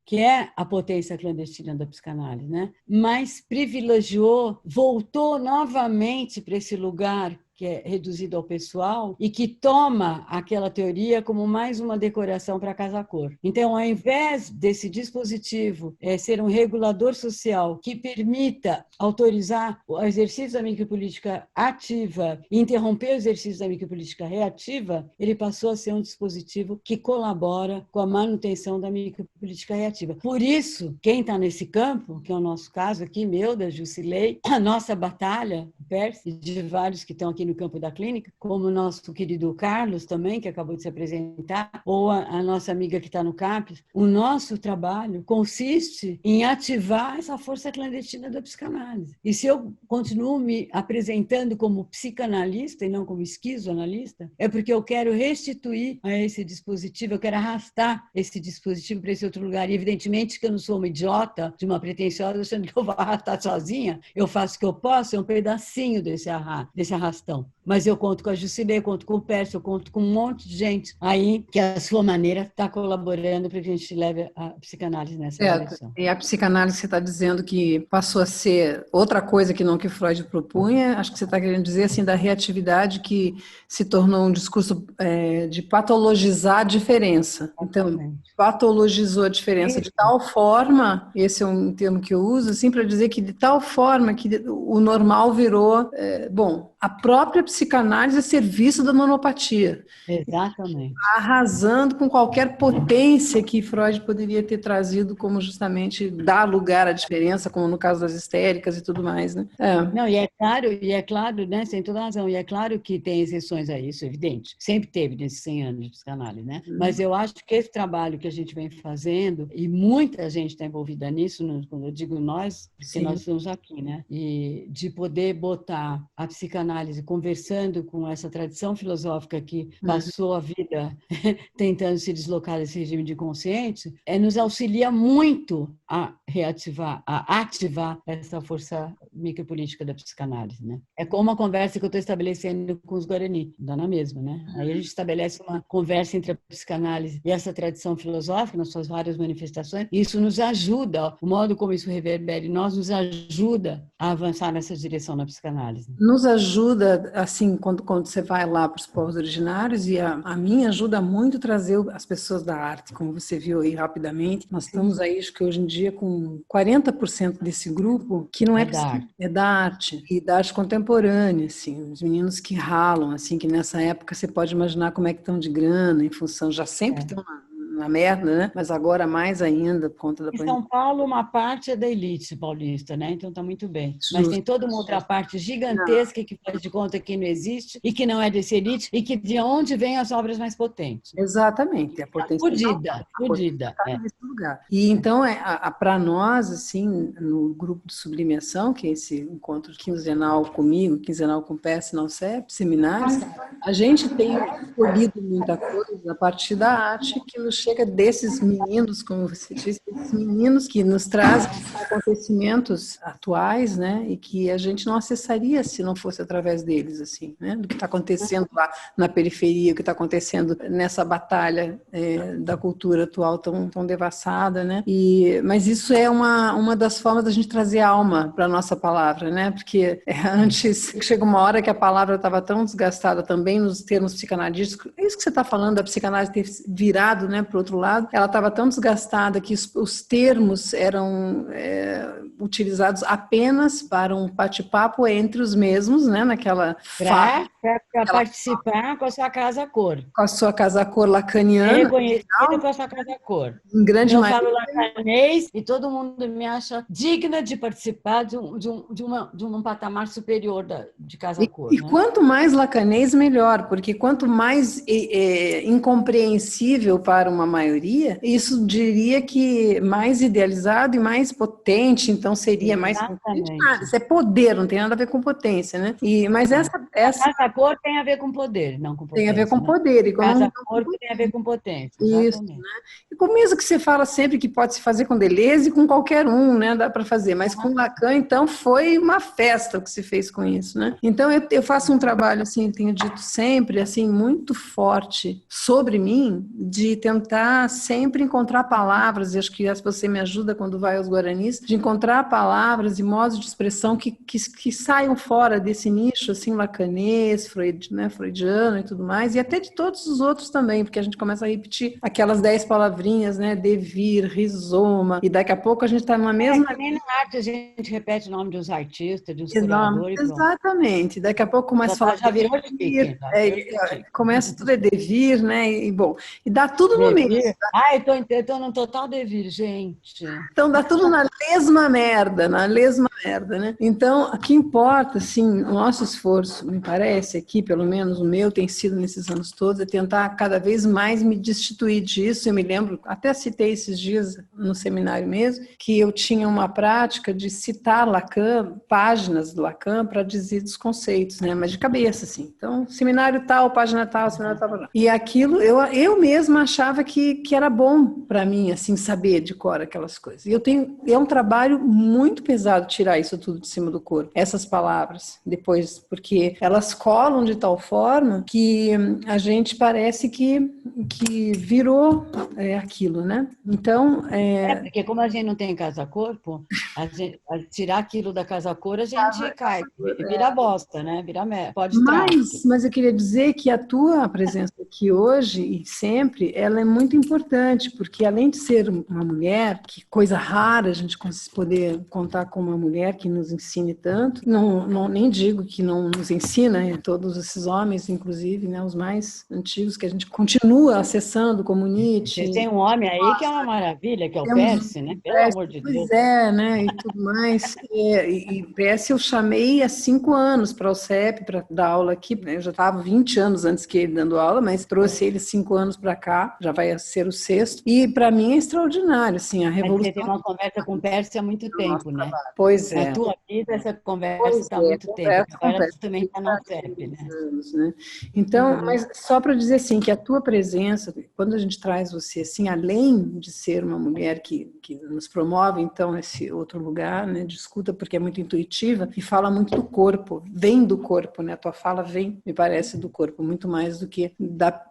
que é a potência clandestina da psicanálise, né? Mas privilegiou, voltou novamente para esse lugar que é reduzido ao pessoal e que toma aquela teoria como mais uma decoração para casa-cor. Então, ao invés desse dispositivo ser um regulador social que permita autorizar o exercício da micropolítica ativa e interromper o exercício da micropolítica reativa, ele passou a ser um dispositivo que colabora com a manutenção da micropolítica reativa. Por isso, quem está nesse campo, que é o nosso caso aqui, meu, da Jusilei, a nossa batalha, e de vários que estão aqui no campo da clínica, como o nosso querido Carlos também, que acabou de se apresentar, ou a nossa amiga que está no CAPES, o nosso trabalho consiste em ativar essa força clandestina da psicanálise. E se eu continuo me apresentando como psicanalista e não como esquizoanalista, é porque eu quero restituir a esse dispositivo, eu quero arrastar esse dispositivo para esse outro lugar. E, evidentemente, que eu não sou uma idiota, de uma pretensiosa, achando que eu vou arrastar sozinha, eu faço o que eu posso, é um pedacinho desse arrastão. Mas eu conto com a Jusilei, eu conto com o Pércio, eu conto com um monte de gente aí que, à sua maneira, está colaborando para que a gente leve a psicanálise nessa direção. E a psicanálise, você está dizendo que passou a ser outra coisa que não que Freud propunha, acho que você está querendo dizer assim, da reatividade que se tornou um discurso de patologizar a diferença. Então, patologizou a diferença de tal forma, esse é um termo que eu uso, assim, para dizer que de tal forma que o normal virou, a própria psicanálise a serviço da normopatia. Exatamente. Arrasando com qualquer potência que Freud poderia ter trazido, como justamente dar lugar à diferença, como no caso das histéricas e tudo mais, né? Não, e é claro, né, sem toda razão, e é claro que tem exceções a isso, evidente. Sempre teve nesses 100 anos de psicanálise, né? Mas eu acho que esse trabalho que a gente vem fazendo, e muita gente está envolvida nisso, quando eu digo nós, porque nós estamos aqui, né? E de poder botar a psicanálise conversando com essa tradição filosófica que passou a vida tentando se deslocar desse regime de consciência, nos auxilia muito a reativar, a ativar essa força micropolítica da psicanálise, né? É como a conversa que eu estou estabelecendo com os Guarani, dá na mesma, né? Aí a gente estabelece uma conversa entre a psicanálise e essa tradição filosófica nas suas várias manifestações, e isso nos ajuda, o modo como isso reverbera em nós nos ajuda a avançar nessa direção na psicanálise. Nos ajuda, assim, quando você vai lá para os povos originários, e a mim ajuda muito trazer as pessoas da arte, como você viu aí rapidamente. Nós estamos aí, acho que hoje em dia, com 40% desse grupo que não é da arte, e da arte contemporânea, assim, os meninos que ralam, assim, que nessa época você pode imaginar como é que estão de grana, em função, já sempre estão na merda, né? Mas agora mais ainda por conta da pandemia. Em São Paulo, uma parte é da elite paulista, né? Então está muito bem. Mas tem toda uma outra parte gigantesca que faz de conta que não existe e que não é dessa elite e que de onde vêm as obras mais potentes. Exatamente, a potência fudida. Nesse lugar. E então, para nós, assim, no grupo de sublimação, que é esse encontro quinzenal comigo, quinzenal com o PS, não CEP, seminários, a gente tem escolhido muita coisa a partir da arte que nos chega desses meninos, como você disse, esses meninos que nos trazem acontecimentos atuais, né, e que a gente não acessaria se não fosse através deles, assim, né, do que está acontecendo lá na periferia, o que está acontecendo nessa batalha da cultura atual tão devassada, né, mas isso é uma das formas da gente trazer alma para a nossa palavra, né, porque antes, chega uma hora que a palavra estava tão desgastada também nos termos psicanalísticos, é isso que você está falando, da psicanálise ter virado, né, para o outro lado, ela estava tão desgastada que os termos eram utilizados apenas para um bate-papo entre os mesmos, né, naquela para participar com a sua casa-cor. Com a sua casa-cor lacaniana. Reconhecida com a sua casa-cor. Em grande eu falo lacanês e todo mundo me acha digna de participar de um patamar superior de casa-cor. E quanto mais lacanês, melhor, porque quanto mais incompreensível para uma maioria, isso diria que mais idealizado e mais potente, então então seria mais potente. Exatamente. Isso é poder, não tem nada a ver com potência, né? Mas essa Casa-cor tem a ver com poder, não com tem a ver com potência, né? poder. E Casa-corpo tem a ver com potência, isso, exatamente. né? E com isso que você fala sempre que pode se fazer com Deleuze e com qualquer um, né? Dá para fazer. Mas com Lacan, então, foi uma festa o que se fez com isso, né? Então, eu faço um trabalho, assim, tenho dito sempre, assim, muito forte sobre mim, de tentar sempre encontrar palavras, e acho que você me ajuda quando vai aos Guaranis, de encontrar palavras e modos de expressão que saiam fora desse nicho, assim, lacanês, freudiano e tudo mais, e até de todos os outros também, porque a gente começa a repetir aquelas 10 palavrinhas, né? Devir, rizoma, e daqui a pouco a gente está numa mesma... Que nem na arte a gente repete o nome dos artistas, dos curadores e pronto. Exatamente. Daqui a pouco começa a falar Já virou devir, chique. começa tudo a devir, né? E bom, e dá tudo no mesmo. Devir? Eu tô num total devir, gente. Então dá tudo na lesma merda, né? Então, o que importa, assim, o nosso esforço, me parece, aqui, pelo menos o meu tem sido nesses anos todos, é tentar cada vez mais me destituir disso. Eu me lembro, até citei esses dias no seminário mesmo, que eu tinha uma prática de citar Lacan, páginas do Lacan, para dizer dos conceitos, né? Mas de cabeça, assim. Então, seminário tal, página tal, seminário tal. E aquilo, eu mesma achava que era bom para mim, assim, saber de cor aquelas coisas. E é um trabalho muito pesado tirar isso tudo de cima do corpo, essas palavras, depois, porque elas colam de tal forma que a gente parece que virou aquilo, né? Então... Porque como a gente não tem casa-corpo, a tirar aquilo da casa-cor, a gente cai, vira bosta, né? Pó de traste. Mas eu queria dizer que a tua presença aqui hoje e sempre, ela é muito importante, porque além de ser uma mulher, que coisa rara a gente poder contar com uma mulher que nos ensine tanto, nem digo que não nos ensina, todos esses homens, inclusive, né, os mais antigos, que a gente continua acessando, como Nietzsche. Vocês têm um homem aí que é uma maravilha, que é o Percy, né? Pelo amor de Deus. Pois é, né? E tudo mais. E Percy eu chamei há 5 anos para o CEP, para dar aula aqui. Eu já estava 20 anos antes que ele dando aula, mas trouxe ele 5 anos para cá, já vai ser o 6º. E para mim é extraordinário, assim, a revolução. Mas você tem uma conversa com o Percy há muito tempo, né? Pois é. Na tua vida, essa conversa está há muito tempo. Agora tu também está na CEP, né? Né? Então, mas só para dizer assim, que a tua presença, quando a gente traz você assim, além de ser uma mulher que nos promove, então, esse outro lugar, né, de escuta, porque é muito intuitiva e fala muito do corpo, vem do corpo, né? A tua fala vem, me parece, do corpo, muito mais do que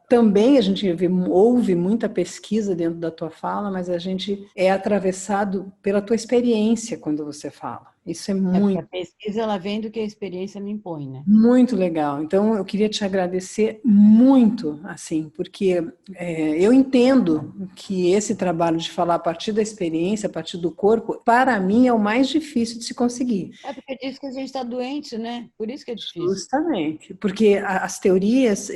também a gente ouve muita pesquisa dentro da tua fala, mas a gente é atravessado pela tua experiência quando você fala. Isso é muito... A pesquisa, ela vem do que a experiência me impõe, né? Muito legal. Então, eu queria te agradecer muito, assim, porque eu entendo que esse trabalho de falar a partir da experiência, a partir do corpo, para mim é o mais difícil de se conseguir. Porque diz que a gente está doente, né? Por isso que é difícil. Justamente. Porque as teorias,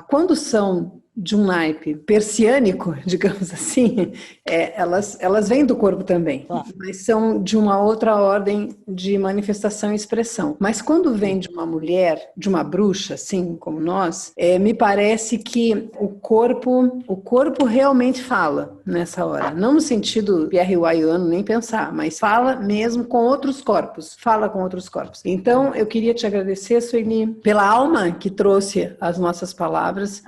quando são de um naipe persiânico, digamos assim, elas vêm do corpo também, mas são de uma outra ordem de manifestação e expressão. Mas quando vem de uma mulher, de uma bruxa, assim como nós, me parece que o corpo realmente fala nessa hora. Não no sentido Pierre Waiano, nem pensar, mas fala mesmo com outros corpos. Fala com outros corpos. Então, eu queria te agradecer, Sueli, pela alma que trouxe as nossas palavras,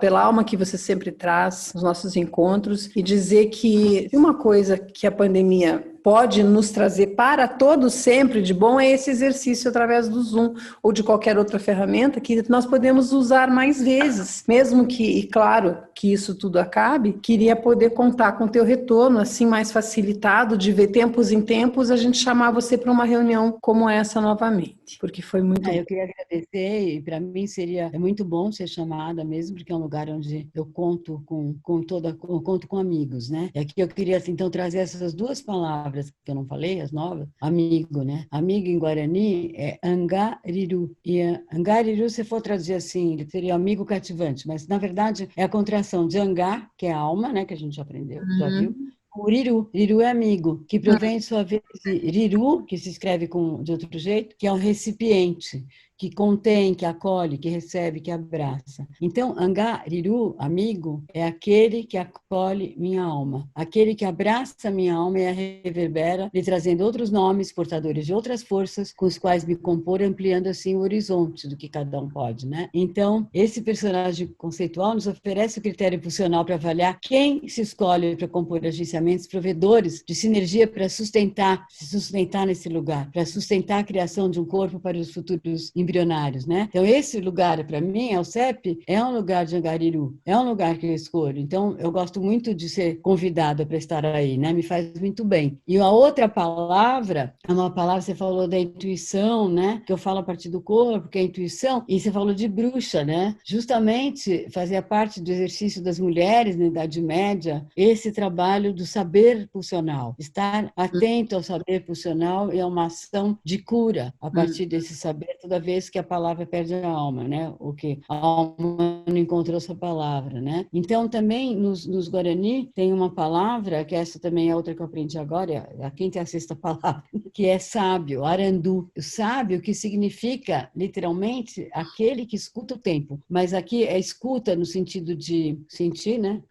pela alma que você sempre traz nos nossos encontros, e dizer que uma coisa que a pandemia pode nos trazer para todos sempre de bom é esse exercício através do Zoom ou de qualquer outra ferramenta que nós podemos usar mais vezes, mesmo que, e claro, que isso tudo acabe, queria poder contar com o teu retorno, assim, mais facilitado, de ver tempos em tempos, a gente chamar você para uma reunião como essa novamente, porque foi muito... Eu queria agradecer, e para mim é muito bom ser chamada mesmo, porque é um lugar onde eu conto com amigos, né? E aqui eu queria, assim, então, trazer essas duas palavras que eu não falei, as novas, amigo, né? Amigo em Guarani é angariru. E angariru, se for traduzir assim, seria amigo cativante, mas na verdade é a contração de anga, que é a alma, né? Que a gente já aprendeu, já viu? O riru. Riru é amigo, que provém de sua vez de riru, que se escreve de outro jeito, que é um recipiente, que contém, que acolhe, que recebe, que abraça. Então, Angariru, amigo, é aquele que acolhe minha alma, aquele que abraça minha alma e a reverbera, lhe trazendo outros nomes, portadores de outras forças, com os quais me compor, ampliando assim o horizonte do que cada um pode, né? Então, esse personagem conceitual nos oferece o critério funcional para avaliar quem se escolhe para compor agenciamentos provedores de sinergia para se sustentar nesse lugar, para sustentar a criação de um corpo para os futuros embrionários, né? Então, esse lugar, para mim, o CEP, é um lugar de Angariru, é um lugar que eu escolho. Então, eu gosto muito de ser convidada para estar aí, né? Me faz muito bem. E a outra palavra, é uma palavra, você falou da intuição, né? Que eu falo a partir do corpo, que é a intuição, e você falou de bruxa, né? Justamente fazia parte do exercício das mulheres na Idade Média, esse trabalho do saber pulsional, estar atento ao saber pulsional e a uma ação de cura a partir desse saber, toda vez que a palavra perde a alma, né? O que a alma não encontrou essa palavra, né? Então, também nos Guarani tem uma palavra, que essa também é outra que eu aprendi agora, a quinta e a sexta palavra, que é sábio, arandu. O sábio que significa, literalmente, aquele que escuta o tempo. Mas aqui é escuta no sentido de sentir, né?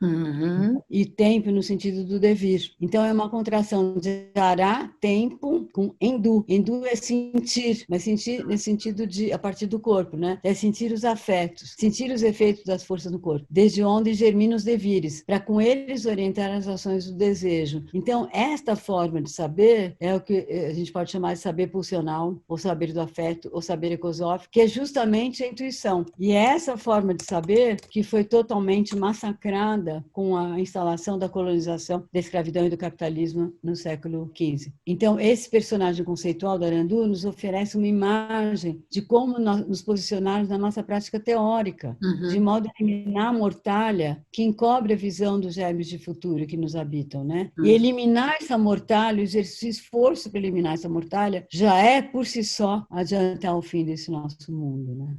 E tempo no sentido do devir. Então, é uma contração de ará, tempo, com endu. Endu é sentir, mas sentir nesse sentido de, a partir do corpo, né? É sentir os afetos, sentir os efeitos das forças no corpo, desde onde germinam os devires, para com eles orientar as ações do desejo. Então, esta forma de saber é o que a gente pode chamar de saber pulsional, ou saber do afeto, ou saber ecosófico, que é justamente a intuição. E é essa forma de saber que foi totalmente massacrada com a instalação da colonização, da escravidão e do capitalismo no século XV. Então, esse personagem conceitual da Arandu nos oferece uma imagem de como nós nos posicionarmos na nossa prática teórica, de modo a eliminar a mortalha que encobre a visão dos germes de futuro que nos habitam, né? E eliminar essa mortalha, esse esforço para eliminar essa mortalha, já é, por si só, adiantar o fim desse nosso mundo, né?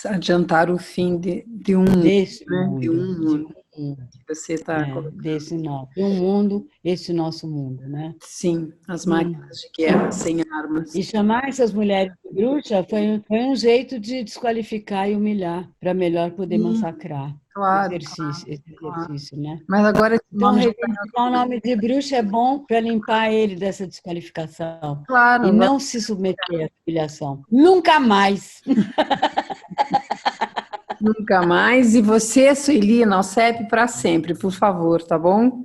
Adiantar o fim de um mundo, Desse né? mundo, De um mundo. mundo. Você está Desse nosso, de um mundo, esse nosso mundo, né? Sim, as máquinas de guerra sem armas. E chamar essas mulheres de bruxa foi um jeito de desqualificar e humilhar, para melhor poder massacrar. Claro, Esse exercício, né? mas agora esse Então, nome já reivindicar o nome de bruxa é bom para limpar ele dessa desqualificação. claro, E agora não se submeter à humilhação. Nunca mais! nunca mais. E você, Sueli, na OCEP para sempre, por favor, tá bom?